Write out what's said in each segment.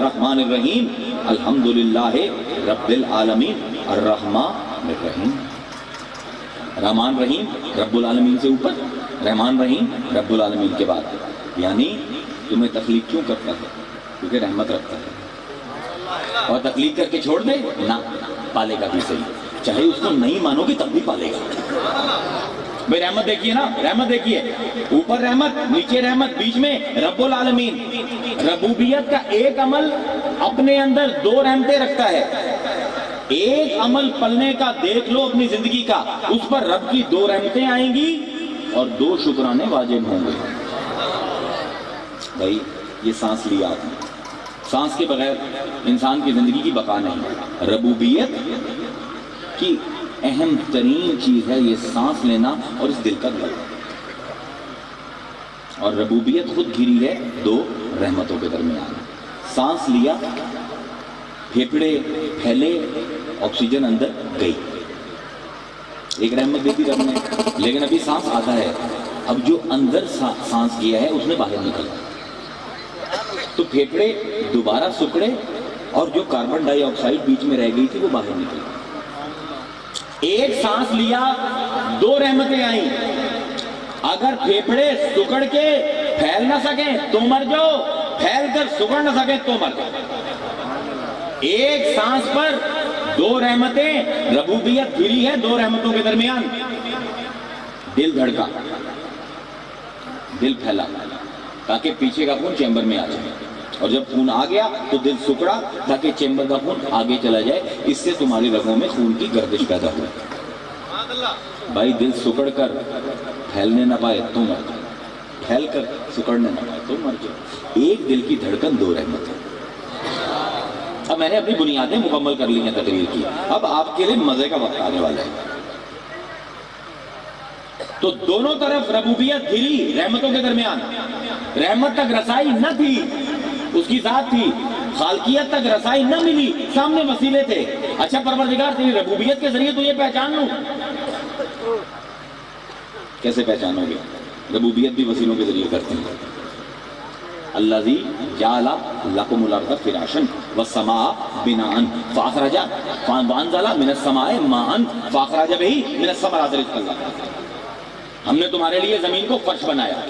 الرحمن الرحیم الحمدللہ رب العالمین الرحمن الرحیم. رحمان رحیم رب العالمین سے اوپر، رحمان رحیم رب العالمین کے بعد. یعنی تمہیں تخلیق کیوں کرتا ہے؟ کیونکہ رحمت رکھتا ہے. اور تخلیق کر کے چھوڑ دے نہ، پالے گا بھی صحیح، چاہے اس کو نہیں مانو گے تب بھی پالے گا. بھئی رحمت دیکھیے نا، رحمت دیکھیے، اوپر رحمت نیچے رحمت بیچ میں رب العالمین. ربوبیت کا ایک عمل اپنے اندر دو رحمتیں رکھتا ہے. ایک عمل پلنے کا دیکھ لو اپنی زندگی کا، اس پر رب کی دو رحمتیں آئیں گی اور دو شکرانے واجب ہوں گے. بھائی یہ سانس لیا آپ نے، سانس کے بغیر انسان کی زندگی کی بقا نہیں. ربوبیت کی اہم ترین چیز ہے یہ سانس لینا اور اس دل کا دھڑکنا. اور ربوبیت خود گھری ہے دو رحمتوں کے درمیان. سانس لیا، پھیپھڑے پھیلے، آکسیجن اندر گئی، ایک رحمت دیتی رب نے. لیکن ابھی سانس آتا ہے، اب جو اندر سانس کیا ہے اس نے باہر نکلا، تو پھیپھڑے دوبارہ سکڑے اور جو کاربن ڈائی آکسائڈ بیچ میں رہ گئی تھی وہ باہر نکلی. ایک سانس لیا، دو رحمتیں آئیں. اگر پھیپھڑے سکڑ کے پھیل نہ سکیں تو مر جاؤ، پھیل کر سکڑ نہ سکیں تو مر جاؤ. ایک سانس پر دو رحمتیں، ربوبیت گھری ہے دو رحمتوں کے درمیان. دل دھڑکا، دل پھیلا تاکہ پیچھے کا خون چیمبر میں آ جائے، اور جب خون آ گیا تو دل سکڑا تاکہ چیمبر کا خون آگے چلا جائے. اس سے تمہاری رگوں میں خون کی گردش پیدا ہو. بھائی دل سکڑ کر پھیلنے نہ پائے تو مر جائے، پھیل کر سکڑنے نہ پائے تو مر جائے. ایک دل کی دھڑکن دو رحمت ہے. اب میں نے اپنی بنیادیں مکمل کر لی ہیں تقریر کی، اب آپ کے لیے مزے کا وقت آنے والا ہے. تو دونوں طرف ربوبیت گھری رحمتوں کے درمیان. رحمت تک رسائی نہ تھی، اس کی ذات تھی. خالقیت تک رسائی نہ ملی، سامنے وسیلے تھے. اچھا پروردگار تیری ربوبیت کے ذریعے تو یہ پہچان لوں. کیسے پہچانو گے؟ ربوبیت بھی وسیلوں کے ذریعے کرتے ہیں. الذی جعل لکم الارض فراشا والسماء بناء فاخرج وانزل من السماء ماء فاخرج به من الثمرات رزقا لکم. ہم نے تمہارے لیے زمین کو فرش بنایا،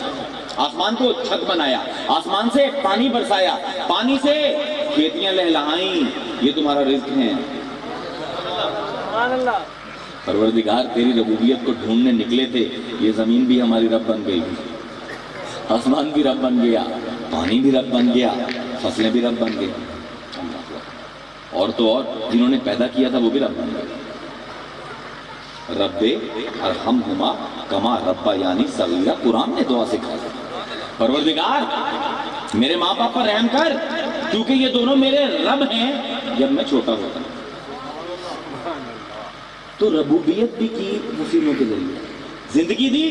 آسمان کو چھت بنایا، آسمان سے پانی برسایا، پانی سے کھیتیاں لہلائیں، یہ تمہارا رزق ہے. پروردگار تیری ربوبیت کو ڈھونڈنے نکلے تھے، یہ زمین بھی ہماری رب بن گئی، آسمان بھی رب بن گیا، پانی بھی رب بن گیا، فصلیں بھی رب بن گئی. اور تو اور جنہوں نے پیدا کیا تھا وہ بھی رب بن گئے. رب ارحمہما کما ربیانی صغیرا، قرآن نے دعا سکھائی. پروردگار میرے ماں باپ پر رحم کر کیونکہ یہ دونوں میرے رب ہیں جب میں چھوٹا ہوتا. تو ربوبیت بھی کی وسیلوں کے ذریعے. زندگی دی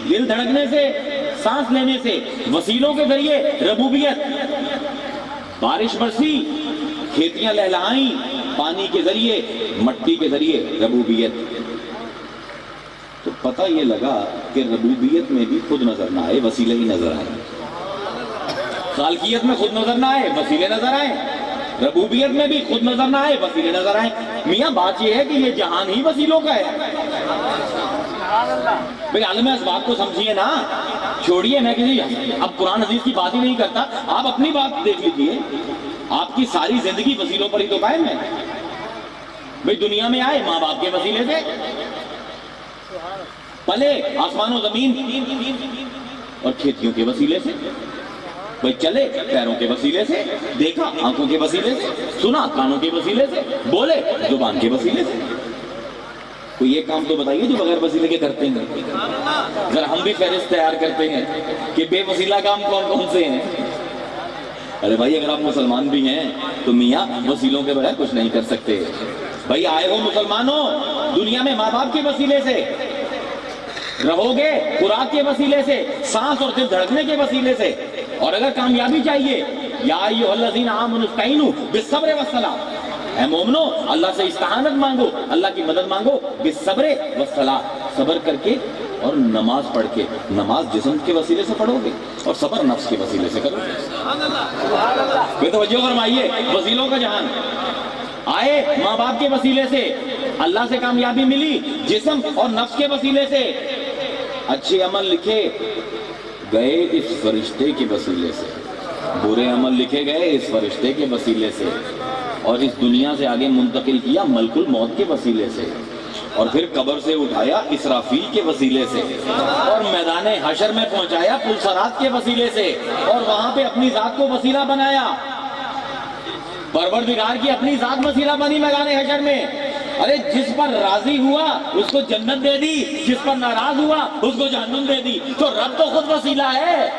دل دھڑکنے سے، سانس لینے سے، وسیلوں کے ذریعے ربوبیت. بارش برسی، کھیتیاں لہلائیں، پانی کے ذریعے، مٹی کے ذریعے ربوبیت. تو پتہ یہ لگا کہ ربوبیت میں بھی خود نظر نہ آئے، وسیلے ہی نظر آئے. خالقیت میں خود نظر نہ آئے، وسیلے نظر آئے. ربوبیت میں بھی خود نظر نہ آئے، وسیلے نظر آئے. میاں بات یہ ہے کہ یہ جہان ہی وسیلوں کا ہے. بھئی عالم اسباب کو سمجھیے نا، چھوڑیے میں کسی اب قرآن حدیث کی بات ہی نہیں کرتا. آپ اپنی بات دیکھ لیجئے، آپ کی ساری زندگی وسیلوں پر ہی تو قائم ہے. بھئی دنیا میں آئے ماں باپ کے وسیلے سے، پلے آسمان و زمین اور کھیتیوں کے وسیلے سے. بھئی چلے پیروں کے وسیلے سے، دیکھا آنکھوں کے وسیلے سے، سنا کانوں کے وسیلے سے، بولے زبان کے وسیلے سے. کوئی ایک کام تو بتائیے جو بغیر وسیلے کے کرتے ہیں. ذرا ہم بھی فہرست تیار کرتے ہیں کہ بے وسیلہ کام کون کون سے ہیں. ارے بھائی اگر آپ مسلمان بھی ہیں تو میاں وسیلوں کے بغیر کچھ نہیں کر سکتے. بھئی آئے ہو مسلمانوں دنیا میں ماں باپ کے وسیلے سے، رہو گے خوراک کے وسیلے سے، سانس اور دل دھڑکنے کے وسیلے سے. اور اگر کامیابی چاہیے، یا ایھا الذین آمنوا استعینوا بالصبر والصلاۃ، اے مومنو اللہ سے استعانت مانگو، اللہ کی مدد مانگو، بالصبر والصلاۃ، صبر کر کے اور نماز پڑھ کے، نماز جسم کے وسیلے سے پڑھو گے اور صبر نفس کے وسیلے سے کرو گے۔ بے توجہ فرمائیے، وسیلوں کا جہان آئے ماں باپ کے وسیلے سے اللہ سے کامیابی ملی، جسم اور نفس کے وسیلے سے اچھے عمل لکھے گئے اس فرشتے کے وسیلے سے، برے عمل لکھے گئے اس فرشتے کے وسیلے سے، اور اس دنیا سے آگے منتقل کیا ملک الموت کے وسیلے سے، اور پھر قبر سے اٹھایا اسرافیل کے وسیلے سے، اور میدان حشر میں پہنچایا پلسرات کے وسیلے سے، اور وہاں پہ اپنی ذات کو وسیلہ بنایا۔ پروردگار کی اپنی ذات وسیلہ بنی میدان حشر میں۔ ارے جس پر راضی ہوا اس کو جنت دے دی، جس پر ناراض ہوا اس کو جہنم دے دی، تو رب تو خود وسیلہ ہے۔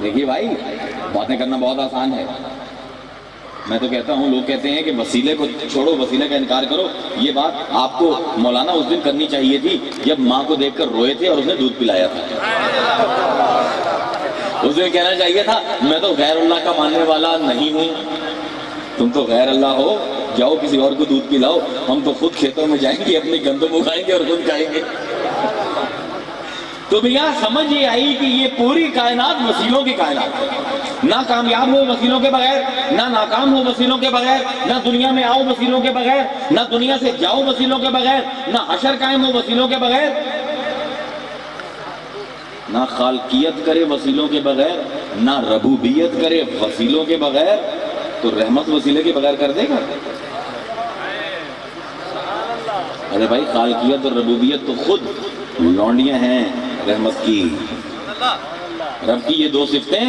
دیکھیے بھائی، باتیں کرنا بہت آسان ہے، میں تو کہتا ہوں، لوگ کہتے ہیں کہ وسیلے کو چھوڑو، وسیلے کا انکار کرو۔ یہ بات آپ کو مولانا اس دن کرنی چاہیے تھی جب ماں کو دیکھ کر روئے تھے اور اس نے دودھ پلایا تھا۔ اس دن کہنا چاہیے تھا میں تو غیر اللہ کا ماننے والا نہیں ہوں، تم تو غیر اللہ ہو، جاؤ کسی اور کو دودھ پلاؤ، ہم تو خود کھیتوں میں جائیں گے، اپنی گندم اگائیں گے اور خود کھائیں گے۔ تو بھیا سمجھ یہ آئی کہ یہ پوری کائنات وسیلوں کی کائنات ہے، نہ کامیاب ہو وسیلوں کے بغیر، نہ ناکام ہو وسیلوں کے بغیر، نہ دنیا میں آؤ وسیلوں کے بغیر، نہ دنیا سے جاؤ وسیلوں کے بغیر، نہ حشر قائم ہو وسیلوں کے بغیر، نہ خالقیت کرے وسیلوں کے بغیر، نہ ربوبیت کرے وسیلوں کے بغیر، تو رحمت وسیلے کے بغیر کر دے گا؟ ارے بھائی، خالقیت اور ربوبیت تو خود لونڈیاں ہیں رحمت کی۔ رب کی یہ دو صفتیں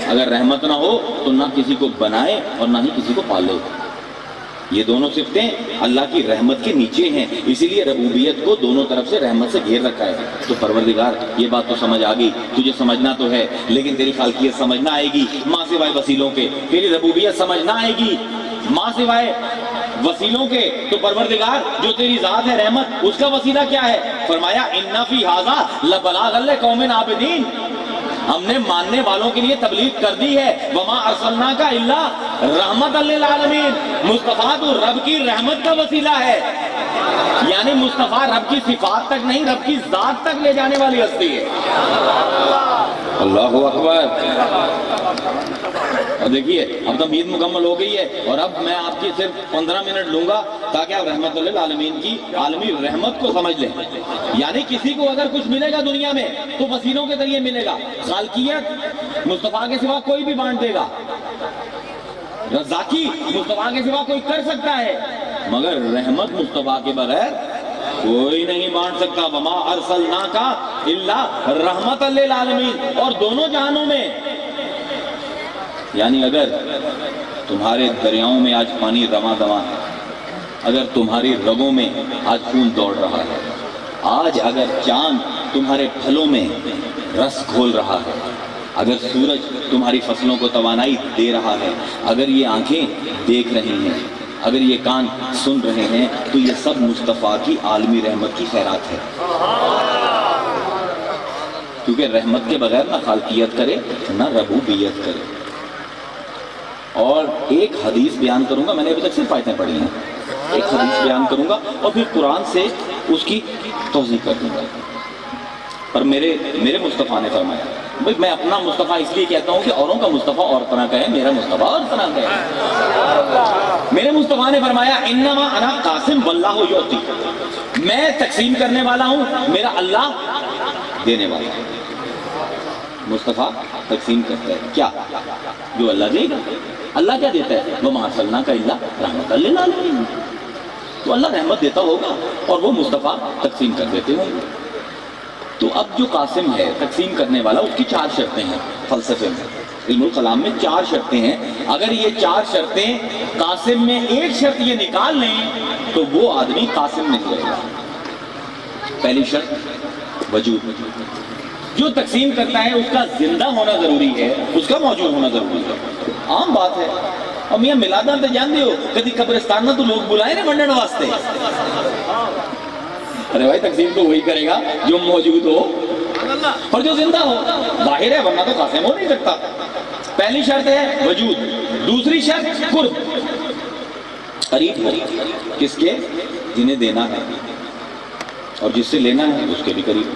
اگر رحمت نہ ہو تو نہ کسی کو بنائے اور نہ ہی کسی کو پالے۔ یہ دونوں صفتیں اللہ کی رحمت کے نیچے ہیں، اسی لیے ربوبیت کو دونوں طرف سے رحمت سے گھیر رکھا ہے۔ تو پروردگار یہ بات تو سمجھ آ گئی، تجھے سمجھنا تو ہے، لیکن تیری خالقیت سمجھنا آئے گی ماں سوائے وسیلوں کے، تیری ربوبیت سمجھنا آئے گی ماں سوائے وسیلوں کے۔ تو پروردگار جو تیری ذات ہے رحمت، اس کا وسیلہ کیا ہے؟ فرمایا ان فی ھذا لبلاغ لقوم عابدین، ہم نے ماننے والوں کے لیے تبلیغ کر دی ہے۔ وما ارسلناک الا رحمت للعالمین، مصطفیٰ تو رب کی رحمت کا وسیلہ ہے، یعنی مصطفیٰ رب کی صفات تک نہیں، رب کی ذات تک لے جانے والی ہستی ہے۔ اللہ اکبر۔ اور دیکھیے اب تو عید مکمل ہو گئی ہے، اور اب میں آپ کی صرف 15 منٹ لوں گا تاکہ آپ رحمت للعالمین کی عالمی رحمت کو سمجھ لیں۔ یعنی کسی کو اگر کچھ ملے گا دنیا میں تو وسیلوں کے ذریعے ملے گا۔ خالقیت مصطفیٰ کے سوا کوئی بھی بانٹ دے گا، رزاقی مصطفیٰ کے سوا کوئی کر سکتا ہے، مگر رحمت مصطفیٰ کے بغیر کوئی نہیں بانٹ سکتا۔ وما ارسلناک الا رحمت للعالمین۔ اور دونوں جہانوں میں، یعنی اگر تمہارے دریاؤں میں آج پانی رواں دواں ہے، اگر تمہاری رگوں میں آج خون دوڑ رہا ہے، آج اگر چاند تمہارے پھلوں میں رس گھول رہا ہے، اگر سورج تمہاری فصلوں کو توانائی دے رہا ہے، اگر یہ آنکھیں دیکھ رہی ہیں، اگر یہ کان سن رہے ہیں، تو یہ سب مصطفیٰ کی عالمی رحمت کی خیرات ہے۔ کیونکہ رحمت کے بغیر نہ خالقیت کرے نہ ربوبیت کرے۔ اور ایک حدیث بیان کروں گا، میں نے ابھی تک صرف آیتیں پڑھی ہیں، ایک حدیث بیان کروں گا اور پھر قرآن سے اس کی توضیح کر دوں گا۔ پر میرے مصطفیٰ نے فرمایا، بھئی میں اپنا مصطفیٰ اس لیے کہتا ہوں کہ اوروں کا مصطفیٰ اور طرح کا ہے، میرا مصطفیٰ اور طرح کا ہے۔ میرے مصطفیٰ نے فرمایا انما انا قاسم واللہ یعطی، میں تقسیم کرنے والا ہوں، میرا اللہ دینے والا ہے۔ مصطفیٰ تقسیم کرتا ہے، کیا؟ جو اللہ دے گا۔ اللہ کیا دیتا ہے؟ وما ارسلناک الا رحمت للعالمین۔ تو اللہ رحمت دیتا ہوگا اور وہ مصطفیٰ تقسیم کر دیتے ہوں گے۔ تو اب جو قاسم ہے تقسیم کرنے والا، اس کی 4 شرطیں ہیں فلسفے میں، علم الکلام میں 4 شرطیں ہیں۔ اگر یہ 4 شرطیں قاسم میں ایک شرط یہ نکال لیں تو وہ آدمی قاسم نہیں رہے گا۔ پہلی شرط وجود، جو تقسیم کرتا ہے اس کا زندہ ہونا ضروری ہے، اس کا موجود ہونا ضروری ہے۔ عام بات ہے، اور میاں میلاداں تے جاندے ہو کدی قبرستان نہ تو لوگ بلائے نے ونڈن واسطے۔ ارے بھائی تقسیم تو وہی کرے گا جو موجود ہو اور جو زندہ ہو، ظاہر ہے، ورنہ تو قاسم ہو نہیں سکتا۔ پہلی شرط ہے وجود، دوسری شرط قرب، قریب ہو، کس کے؟ جنہیں دینا ہے۔ اور جس سے لینا ہے اس کے بھی قریب ہو.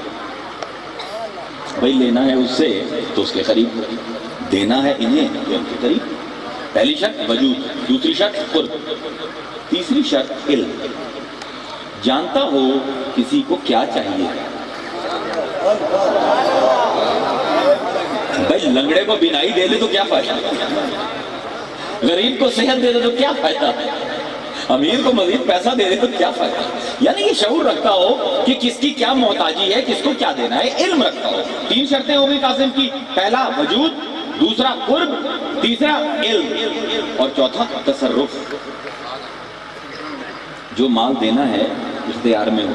بھائی لینا ہے اس سے تو اس کے قریب ہو، دینا ہے انہیں تو ان کے قریب. پہلی شرط وجود، دوسری شرط قرب، تیسری شرط علم. جانتا ہو کسی کو کیا چاہیے. بھائی لنگڑے کو بینائی دے دے تو کیا فائدہ، غریب کو صحت دے دے تو کیا فائدہ، امیر کو مزید پیسہ دے دے تو کیا فائدہ. یعنی یہ شعور رکھتا ہو کہ کس کی کیا محتاجی ہے، کس کو کیا دینا ہے، علم رکھتا ہو. 3 شرطیں ہو گئی قاسم کی. پہلا وجود، دوسرا قرب، تیسرا علم، اور چوتھا تصرف. جو مال دینا ہے اختیار میں ہو.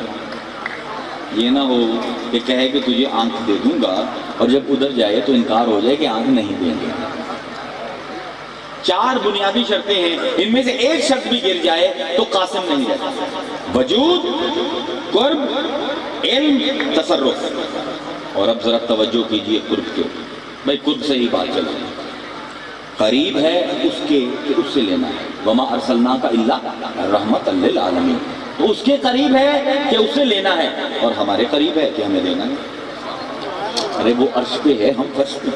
یہ نہ ہو کہ کہے کہ تجھے آنکھ دے دوں گا اور جب ادھر جائے تو انکار ہو جائے کہ آنکھ نہیں دیں گے. 4 بنیادی شرطیں ہیں، ان میں سے ایک شرط بھی گر جائے تو قاسم نہیں رہتا. وجود، قرب، علم، تصرف. اور اب ذرا توجہ کیجئے قرب کے. بھائی قرب سے ہی بات چل رہی ہے. قریب ہے اس کے کہ اس سے لینا ہے. وما ارسلناک الا رحمۃ للعالمین. تو اس کے قریب ہے کہ اس سے لینا ہے، اور ہمارے قریب ہے کہ ہمیں دینا ہے. ارے وہ عرش پہ ہے، ہم فرش پہ.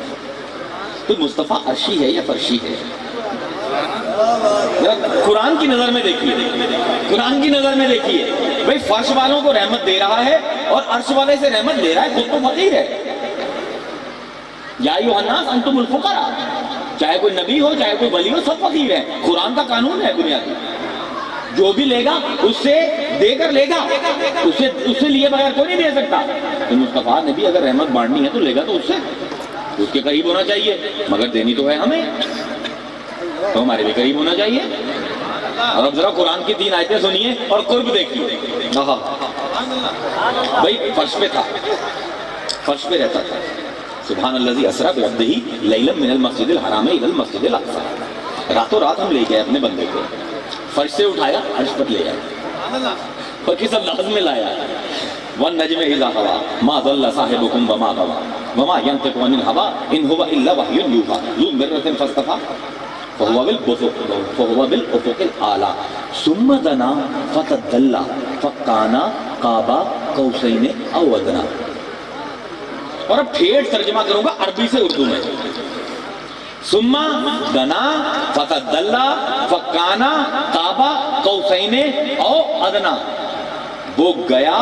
تو مصطفیٰ عرشی ہے یا فرشی ہے؟ قرآن کی نظر میں دیکھیے، قرآن کی نظر میں دیکھیے. بھئی فرش والوں کو رحمت دے رہا ہے اور عرش والے سے رحمت لے رہا ہے. خود تو فقیر ہے. یا ایھا الناس انتم الفقراء. چاہے کوئی نبی ہو چاہے کوئی ولی ہو، سب فقیر ہے. قرآن کا قانون ہے بنیادی. جو بھی لے گا اس سے دے کر لے گا، اس سے لیے بغیر کوئی نہیں دے سکتا. تو مصطفیٰ نے بھی اگر رحمت بانٹنی ہے تو لے گا تو اس کے قریب ہونا چاہیے. مگر دینی تو ہے ہمیں، تو ہمارے بھی قریب ہونا چاہیے. اور اب ذرا قرآن کی 3 آیتیں سنیے اور قرب دیکھیے. بھائی فرش پہ تھا، فرش پہ رہتا تھا. سبحان الذی اسریٰ بعبدہ لیلا من المسجد الحرام الی المسجد الاقصی. راتوں رات ہم لے گئے اپنے بندے کو، فرش سے اٹھایا عرش پر لے آیا اور کس انداز میں لایا. والنجم اذا ہوا ما ضل صاحبکم وما غوا وما ینطق عن الہوی ان هو الا وحی یوحی ذو مرۃ فاستوی فهو بالافق الاعلی ثم دنا فتدلی فکان قاب قوسین او ادنی. اور اب ٹھیٹ ترجمہ کروں گا عربی سے اردو میں. ثم دنا فتدلی فکان قاب قوسین او ادنی. وہ گیا،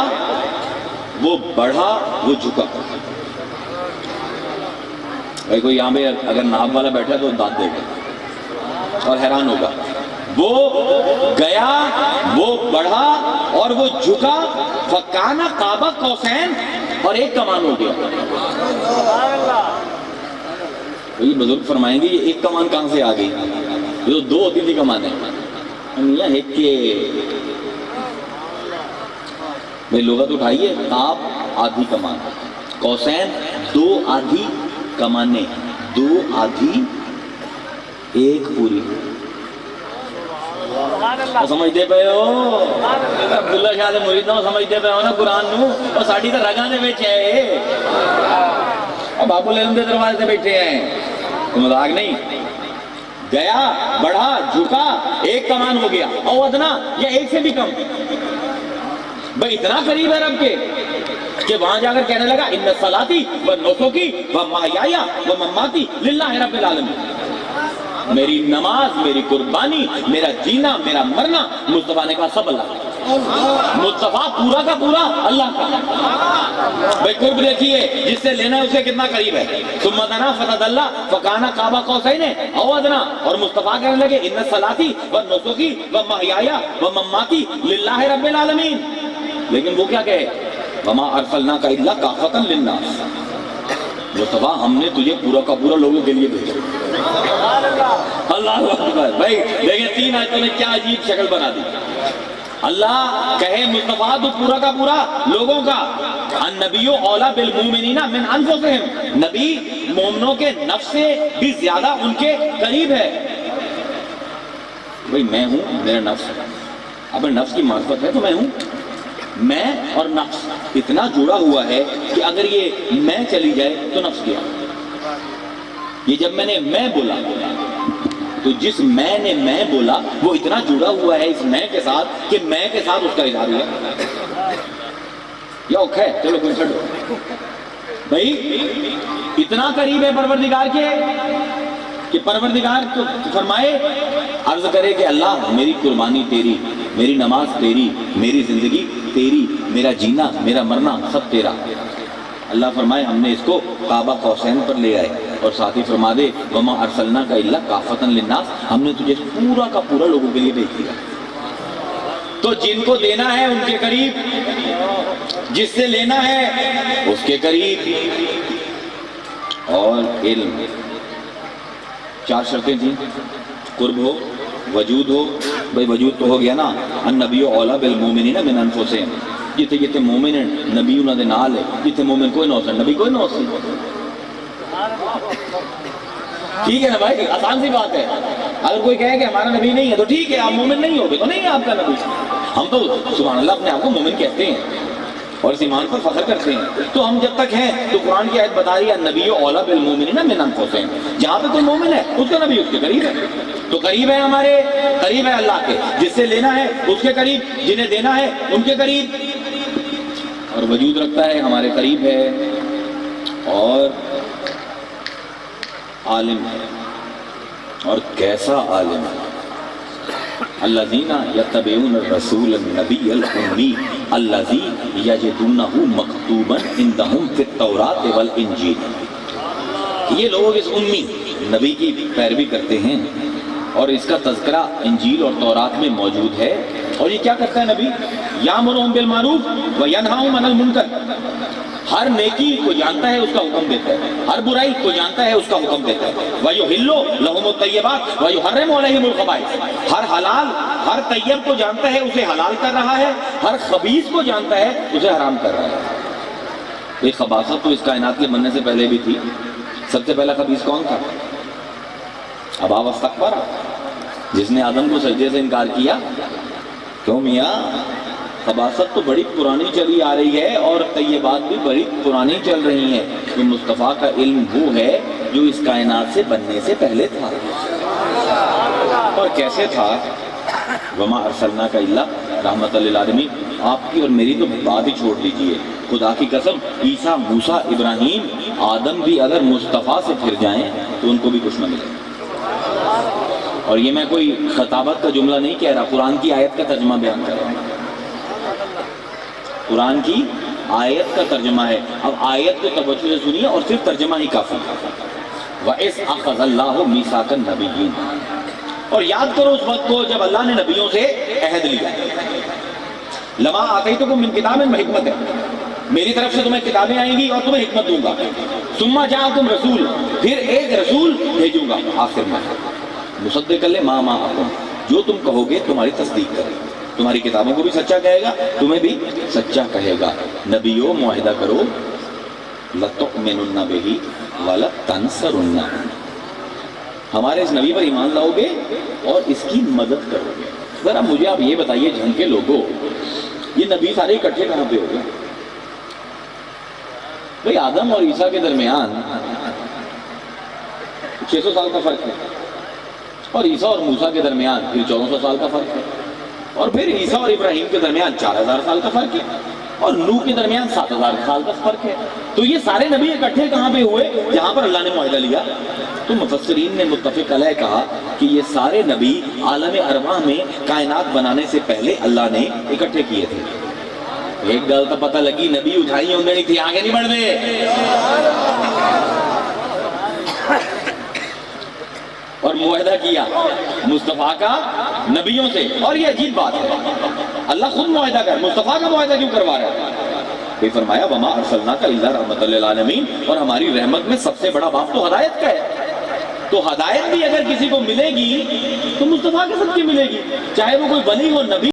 وہ بڑھا، وہ جھکا. بھائی کوئی یہاں پہ اگر ناب والا بیٹھا تو داد دے گا اور حیران ہوگا. وہ گیا، وہ بڑھا اور وہ جھکا. فکانا قاب قوسین، اور ایک کمان ہو گیا. یہ بزرگ فرمائیں گے یہ ایک کمان کہاں سے آ گئی؟ یہ تو 2 ہوتی تھی کمانیں. میاں ایک کے بھائی لغت اٹھائیے. قاب آدھی کمان، قوسین 2 آدھی کمانیں، 2 آدھی 1 پوری. سمجھتے پے ہو عبداللہ شاہ دے مریدوں سمجھتے پے ہو نا قرآن نو. اور ساڑی تو رگاں دے بیٹھے ہے اور بابو العلم دے دروازے سے بیٹھے ہیں. تو مذاق نہیں. گیا، بڑھا، جھکا، 1 کمان ہو گیا. او ادنا یا 1 سے بھی کم. بھئی اتنا قریب ہے رب کے کہ وہاں جا کر کہنے لگا ان صلاتی و نسکی و محیای و مماتی للہ رب العالمین. میری نماز، میری قربانی، میرا جینا، میرا مرنا، مصطفیٰ نے کہا سب اللہ کا. مصطفیٰ پورا کا پورا اللہ کا. بھئی قرب دیکھیے، جس سے لینا ہے اسے کتنا قریب ہے. ثم دنا فتدلی فکان قاب قوسین او ادنی. اور مصطفیٰ کہنے لگے ان صلاتی و نسکی و محیای و مماتی للہ رب العالمین. لیکن وہ کیا کہے؟ وما ارسلناک الا کافۃ للناس. مصطفیٰ ہم نے تجھے پورا کا پورا لوگوں کے لیے بھیجا. اللہ اکبر. بھائی دیکھیں 3 آیتوں نے کیا عجیب شکل بنا دی. اللہ کہے مصطفیٰ تو پورا کا پورا لوگوں کا. النبی اولیٰ بالمؤمنین من انفسہم. نبی مومنوں کے نفس سے بھی زیادہ ان کے قریب ہے. بھئی میں ہوں، میرا نفس ہے. اب نفس کی معرفت ہے تو میں ہوں. میں اور نفس اتنا جڑا ہوا ہے کہ اگر یہ میں چلی جائے تو نفس گیا. یہ جب میں نے میں بولا تو جس میں نے میں بولا وہ اتنا جڑا ہوا ہے اس میں کے ساتھ کہ میں کے ساتھ اس کا اظہار ہوا. یا اوکھا ہے چلو کوئی چھڑو بھائی اتنا قریب ہے پروردگار کے کہ پروردگار تو فرمائے عرض کرے کہ اللہ میری قربانی تیری، میری نماز تیری، میری زندگی تیری، میرا جینا میرا مرنا سب تیرا۔ اللہ فرمائے ہم نے اس کو کعبہ قوسین پر لے آئے، اور ساتھ ہی فرما دے وما ارسلناک الا کافۃ للناس، ہم نے تجھے پورا کا پورا لوگوں کے لیے بھیج دیا۔ تو جن کو دینا ہے ان کے قریب، جس سے لینا ہے اس کے قریب، اور علم۔ 4 شرطیں تھیں، قرب ہو، وجود ہو، بھئی وجود تو ہو گیا نا، النبی اولا بالمومنین من انفسہم، جتنے جتنے مومن ہیں نبی انہوں نے نال ہے، جتنے مومن کوئی نہ ہو سکتا نبی کوئی نہ ہو سکتا۔ ٹھیک ہے نا بھائی، آسان سی بات ہے۔ اگر کوئی کہے کہ ہمارا نبی نہیں ہے تو ٹھیک ہے، آپ مومن نہیں ہوگے تو نہیں ہے آپ کا نبی۔ ہم تو سبحان اللہ اپنے آپ کو مومن کہتے ہیں اور اس ایمان پر فخر کرتے ہیں، تو ہم جب تک ہیں تو قرآن کی آیت بتا رہی ہے النبی اولا بالمومنین من انفسہم، جہاں پہ کوئی مومن ہے اس کا نبی اس کے قریب ہے، تو قریب ہے ہمارے، قریب ہے اللہ کے، جس سے لینا ہے اس کے قریب، جنہیں دینا ہے ان کے قریب، اور وجود رکھتا ہے ہمارے قریب ہے، اور عالم ہے، اور کیسا عالم ہے۔ الذین یتبعون الرسول النبی الامی الذی یجدونہ مکتوبا عندہم فی التوراۃ والانجیل۔ یہ لوگ اس امی نبی کی پیروی کرتے ہیں، اور اس کا تذکرہ انجیل اور تورات میں موجود ہے، اور یہ کیا کرتا ہے نبی؟ یامرہم بالمعروف وینہاہم عن المنکر، ہر نیکی کو جانتا ہے اس کا حکم دیتا ہے، ہر برائی کو جانتا ہے اس کا حکم دیتا ہے، وَيُحِلُّ لَهُمُ الطَّيِّبَاتِ وَيُحَرِّمُ عَلَيْهِمُ الْخَبَائِثَ، ہر حلال ہر طیب کو جانتا ہے اسے حلال کر رہا ہے، ہر خبیث کو جانتا ہے اسے حرام کر رہا ہے۔ یہ خباثت تو اس کائنات کے بننے سے پہلے بھی تھی۔ سب سے پہلا خبیث کون تھا؟ ابا واستکبر، جس نے آدم کو سجدے سے انکار کیا۔ کیوں میاں؟ خباثت تو بڑی پرانی چلی آ رہی ہے، اور طیبات بھی بڑی پرانی چل رہی ہیں، تو مصطفیٰ کا علم وہ ہے جو اس کائنات سے بننے سے پہلے تھا۔ اور کیسے تھا؟ وما ارسلناک الا رحمۃ للعالمین۔ آپ کی اور میری تو بات ہی چھوڑ دیجئے، خدا کی قسم عیسیٰ، موسیٰ، ابراہیم، آدم بھی اگر مصطفیٰ سے پھر جائیں تو ان کو بھی کچھ نہ ملے۔ اور یہ میں کوئی خطابت کا جملہ نہیں کہہ رہا، قرآن کی آیت کا ترجمہ بیان کر رہا ہوں، قرآن کی آیت کا ترجمہ ہے۔ اب آیت کو توجہ سے سنیے اور صرف ترجمہ ہی کافی۔ وَإِذْ أَخَذَ اللَّهُ مِيثَاقَ النَّبِيِّينَ، اور یاد کرو اس وقت کو جب اللہ نے نبیوں سے عہد لیا۔ لَمَا آتَيْتُكُم مِّن كِتَابٍ وَحِكْمَةٍ، میری طرف سے تمہیں کتابیں آئیں گی اور تمہیں حکمت دوں گا۔ ثُمَّ جَاءَكُمْ رَسُولٌ، پھر ایک رسول بھیجوں گا آخر میں، مُصَدِّقًا لِمَا مَعَكُمْ، جو تم کہو گے تمہاری تصدیق کرے، تمہاری کتابوں کو بھی سچا کہے گا، تمہیں بھی سچا کہے گا۔ نبیوں معاہدہ کرو، لَتُؤْمِنُنَّ بِهِ وَلَتَنْصُرُنَّهُ، ہمارے اس نبی پر ایمان لاؤ گے اور اس کی مدد کرو گے۔ ذرا مجھے آپ یہ بتائیے جھن کے لوگوں، یہ نبی سارے اکٹھے کہاں پہ ہو گئے؟ بھئی آدم اور عیسیٰ کے درمیان 600 سال کا فرق ہے، اور عیسیٰ اور موسیٰ کے درمیان پھر 1400 سال کا فرق ہے، اور پھر عیسیٰ اور ابراہیم کے درمیان 4000 سال کا فرق ہے، اور نوح کے درمیان 7000 سال کا فرق ہے۔ تو یہ سارے نبی اکٹھے کہاں پہ ہوئے؟ جہاں پر اللہ نے معاہدہ لیا۔ تو مفسرین نے متفق علیہ کہا کہ یہ سارے نبی عالم ارواح میں کائنات بنانے سے پہلے اللہ نے اکٹھے کیے تھے۔ ایک گل تو پتہ لگی، نبی اٹھائی ہوندے نہیں تھی، آگے نہیں بڑھ دے، اور معاہدہ کیا مصطفیٰ کا نبیوں سے۔ اور یہ عجیب بات ہے، اللہ خود معاہدہ کر، مصطفیٰ کا معاہدہ کیوں کروا رہا ہے؟ پھر فرمایا وما ارسلناک الا رحمۃ للعالمین، اور ہماری رحمت میں سب سے بڑا باب تو ہدایت کا ہے۔ تو ہدایت بھی اگر کسی کو ملے گی تو مصطفیٰ کے صدقے ملے گی، چاہے وہ کوئی ولی ہو، نبی